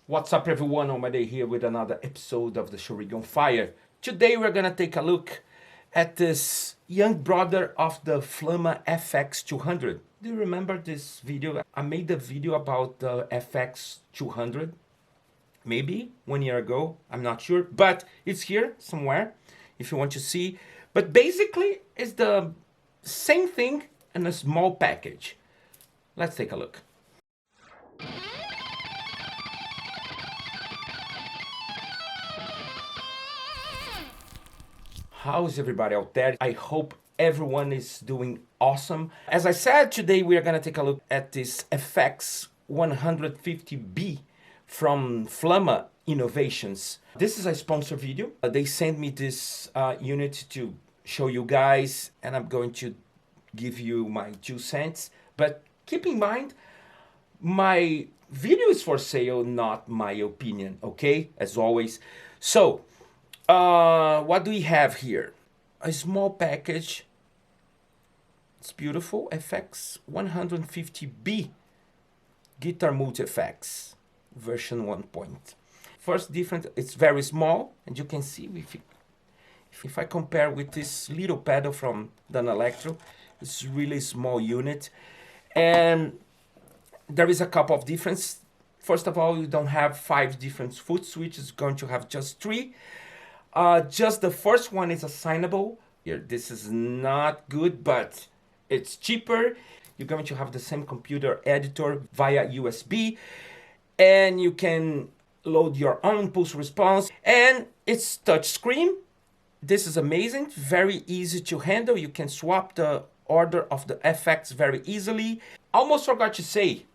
What's up everyone, Omade here with another episode of the Show Rig on Fire. Today we're gonna take a look at this young brother of the Flamma FX200. Do you remember this video? I made a video about the FX200, maybe 1 year ago, I'm not sure, but it's here somewhere if you want to see. But basically it's the same thing in a small package. Let's take a look. How's everybody out there? I hope everyone is doing awesome. As I said, today we are going to take a look at this FX150b from Flamma Innovations. This is a sponsor video. They sent me this unit to show you guys, and I'm going to give you my 2 cents. But keep in mind, my video is for sale, not my opinion, okay? As always. So, what do we have here? A small package. It's beautiful. FX150b guitar multi-effects version 1. First difference, it's very small, and you can see if I compare with this little pedal from Dan Electro, it's really small unit. And there is a couple of differences. First of all, you don't have 5 different foot switches, you're going to have just 3. Just the first one is assignable. Here, this is not good, but it's cheaper. You're going to have the same computer editor via USB, and you can load your own pulse response, and it's touch screen. This is amazing, very easy to handle. You can swap the order of the FX very easily. Almost forgot to say,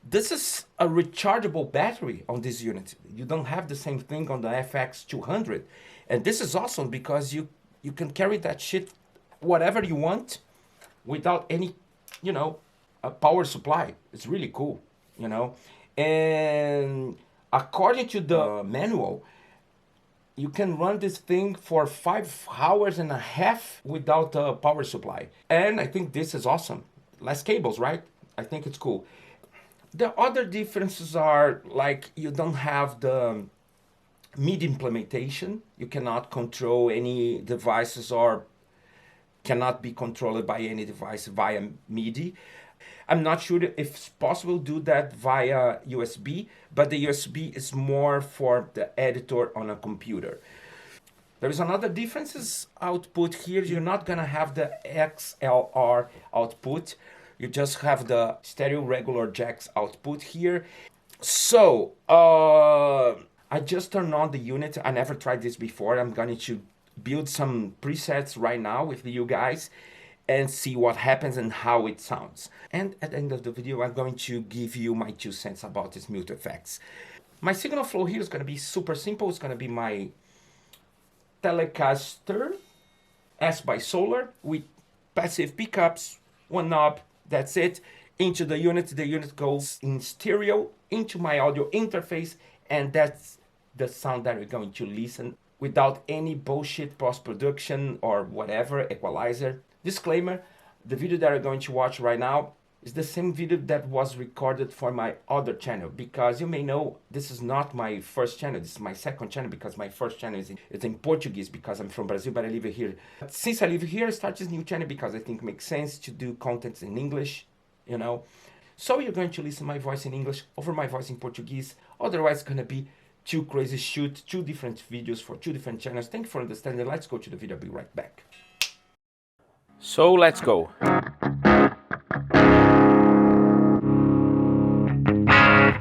this is a rechargeable battery on this unit. You don't have the same thing on the FX200. And this is awesome because you can carry that shit whatever you want without any, a power supply. It's really cool, And according to the manual, you can run this thing for 5 hours and a half without a power supply. And I think this is awesome. Less cables, right? I think it's cool. The other differences are like you don't have the MIDI implementation. You cannot control any devices or cannot be controlled by any device via MIDI. I'm not sure if it's possible to do that via USB, but the USB is more for the editor on a computer. There is another difference output here. You're not gonna have the XLR output. You just have the stereo regular jacks output here. So, I just turned on the unit. I never tried this before. I'm going to build some presets right now with you guys and see what happens and how it sounds. And at the end of the video, I'm going to give you my 2 cents about this mute effects. My signal flow here is going to be super simple. It's going to be my Telecaster S by Solar with passive pickups, 1 knob. That's it. Into the unit goes in stereo into my audio interface, and that's the sound that we're going to listen without any bullshit post-production or whatever, equalizer. Disclaimer, the video that we're going to watch right now is the same video that was recorded for my other channel, because you may know this is not my first channel, this is my second channel, because my first channel is in Portuguese because I'm from Brazil, but I live here. But since I live here, I started this new channel because I think it makes sense to do contents in English, So you're going to listen my voice in English over my voice in Portuguese. Otherwise, it's going to be 2 crazy shoot, 2 different videos for 2 different channels. Thank you for understanding. Let's go to the video. I'll be right back. So let's go.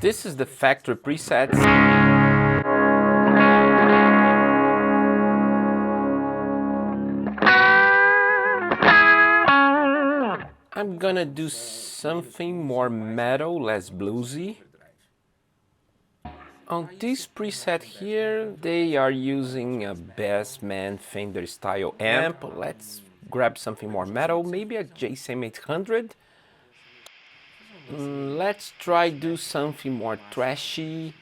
This is the factory presets. I'm gonna do something more metal, less bluesy. On this preset here, they are using a Bassman Fender style amp. Let's grab something more metal, maybe a JSM 800. Let's try do something more trashy.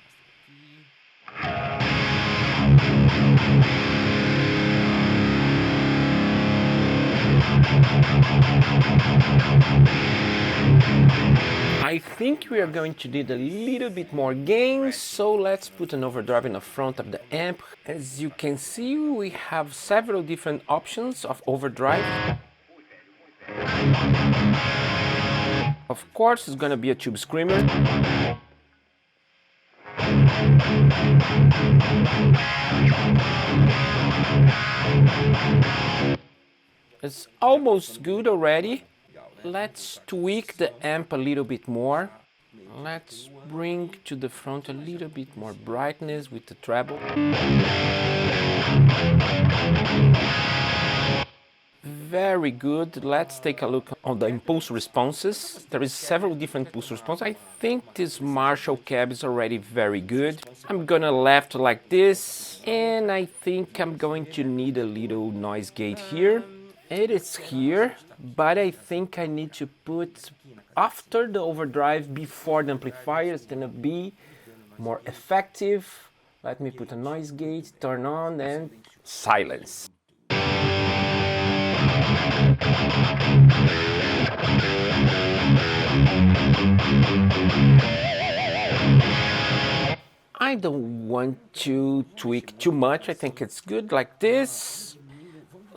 I think we are going to need a little bit more gain, so let's put an overdrive in the front of the amp. As you can see, we have several different options of overdrive. Of course, it's gonna be a tube screamer. It's almost good already. Let's tweak the amp a little bit more. Let's bring to the front a little bit more brightness with the treble. Very good. Let's take a look on the impulse responses. There is several different impulse responses. I think this Marshall cab is already very good. I'm gonna left like this, and I think I'm going to need a little noise gate here. It is here, but I think I need to put after the overdrive before the amplifier. It's gonna be more effective. Let me put a noise gate, turn on, and silence. I don't want to tweak too much. I think it's good like this.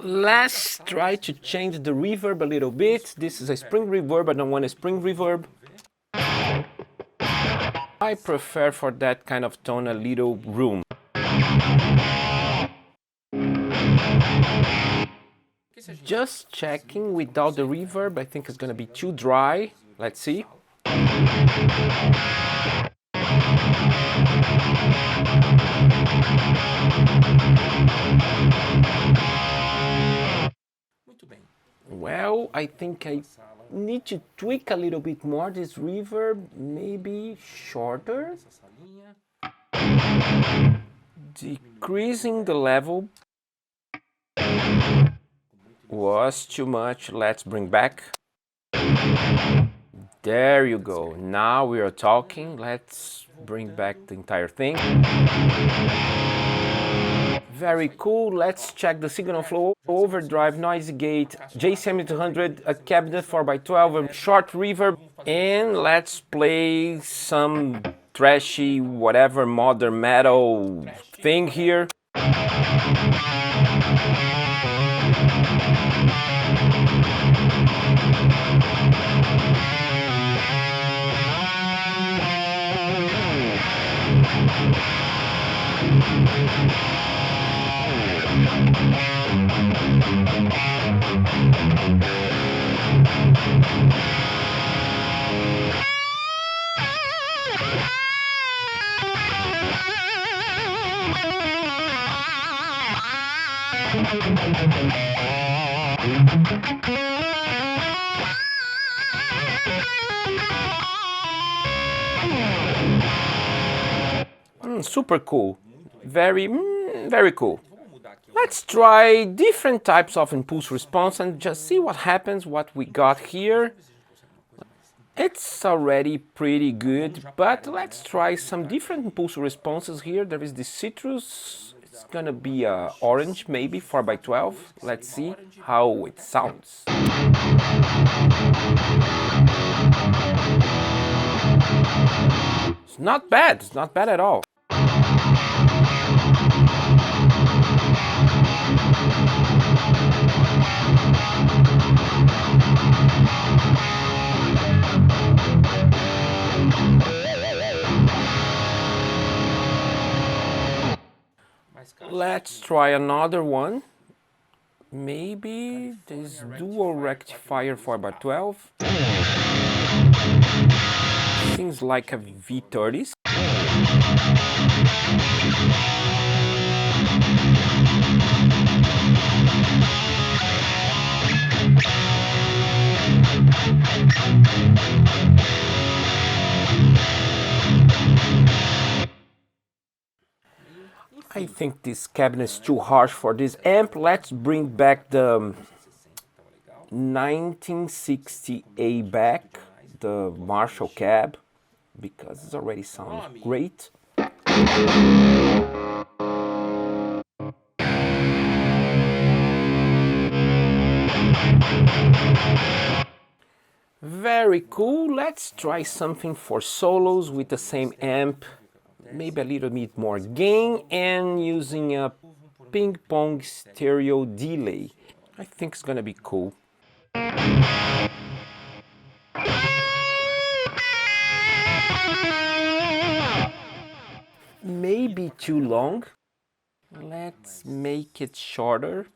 Let's try to change the reverb a little bit. This is a spring reverb. I don't want a spring reverb. I prefer for that kind of tone a little room. Just checking without the reverb. I think it's gonna be too dry. Let's see. Well, I think I need to tweak a little bit more this reverb, maybe shorter. Decreasing the level was too much. Let's bring back. There you go. Now we are talking. Let's bring back the entire thing. Very cool. Let's check the signal flow. Overdrive, noisy gate, J7200, a cabinet 4x12, a short reverb, and let's play some trashy, whatever modern metal thing here. Super cool. Very cool. Let's try different types of impulse response and just see what happens, what we got here. It's already pretty good, but let's try some different impulse responses here. There is the citrus. It's gonna be orange, maybe 4x12. Let's see how it sounds. It's not bad. It's not bad at all. Let's try another one. Maybe this dual rectifier 4x12. Seems like a V30. I think this cabinet is too harsh for this amp. Let's bring back the 1960A back, the Marshall cab, because it already sounds great. Very cool. Let's try something for solos with the same amp. Maybe a little bit more gain and using a ping pong stereo delay. I think it's gonna be cool. Maybe too long. Let's make it shorter.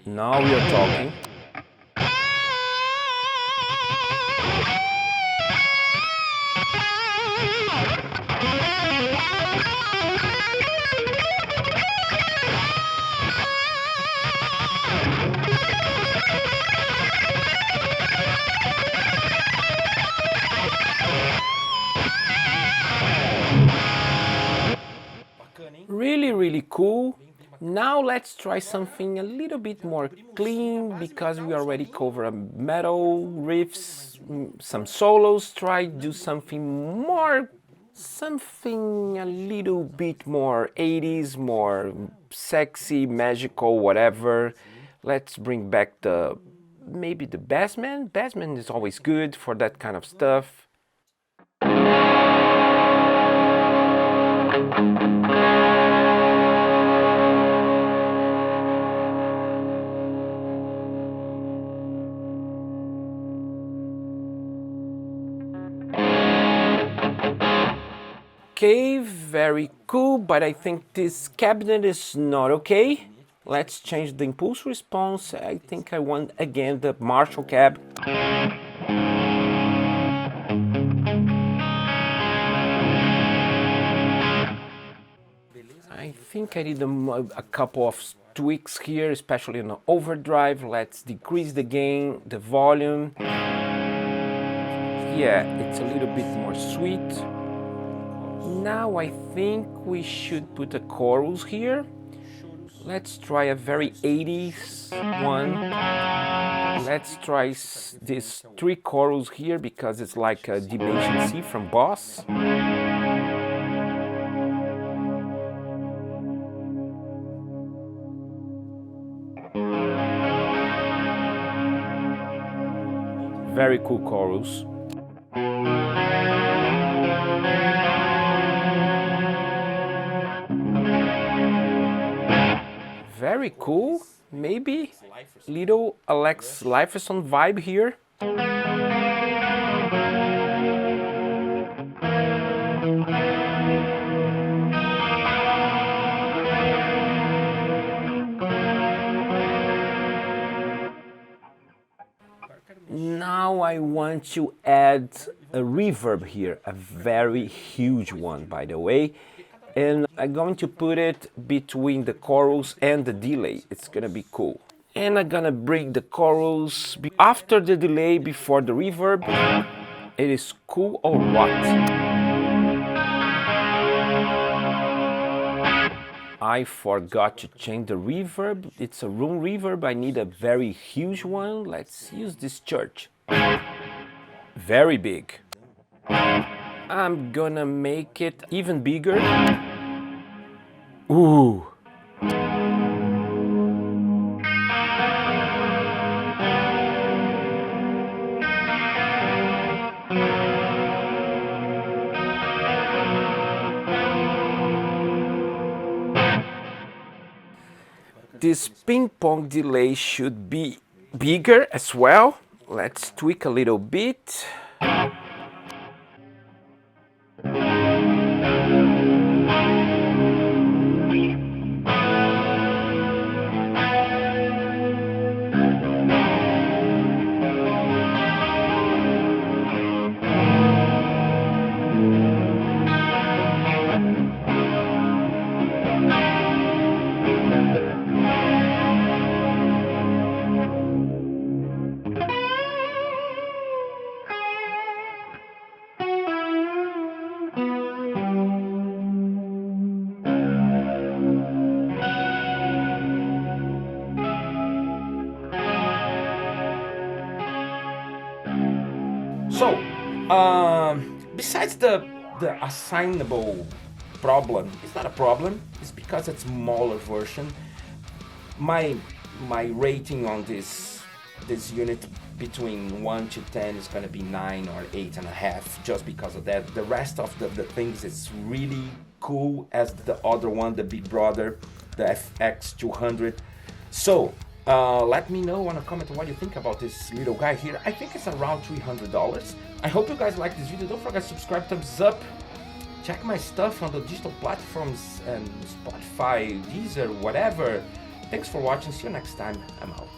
Now we are talking. Really cool. Now let's try something a little bit more clean because we already covered metal riffs, some solos. Try do something more, something a little bit more 80s, more sexy, magical, whatever. Let's bring back maybe the bassman. Bassman is always good for that kind of stuff. Okay, very cool, but I think this cabinet is not okay. Let's change the impulse response. I think I want again the Marshall cab. I think I need a couple of tweaks here, especially on the overdrive. Let's decrease the gain, the volume. Yeah, it's a little bit more sweet. Now I think we should put a chorus here. Let's try a very 80s one. Let's try these 3 chorus here because it's like a Dimension C from Boss. Very cool chorus. Very cool. Maybe little Alex Lifeson vibe here. Now I want to add a reverb here, a very huge one, by the way. And I'm going to put it between the chorus and the delay. It's gonna be cool. And I'm gonna bring the chorus after the delay, before the reverb. It is cool or what? I forgot to change the reverb. It's a room reverb. I need a very huge one. Let's use this church. Very big. I'm gonna make it even bigger. Ooh. This ping pong delay should be bigger as well. Let's tweak a little bit. So, besides the assignable problem, it's not a problem. It's because it's smaller version. My rating on this this unit between 1 to 10 is gonna be 9 or 8.5, just because of that. The rest of the things is really cool as the other one, the big brother, the FX200. So let me know on a comment what you think about this little guy here. I think it's around $300. I hope you guys like this video. Don't forget to subscribe, thumbs up. Check my stuff on the digital platforms and Spotify, Deezer, whatever. Thanks for watching. See you next time. I'm out.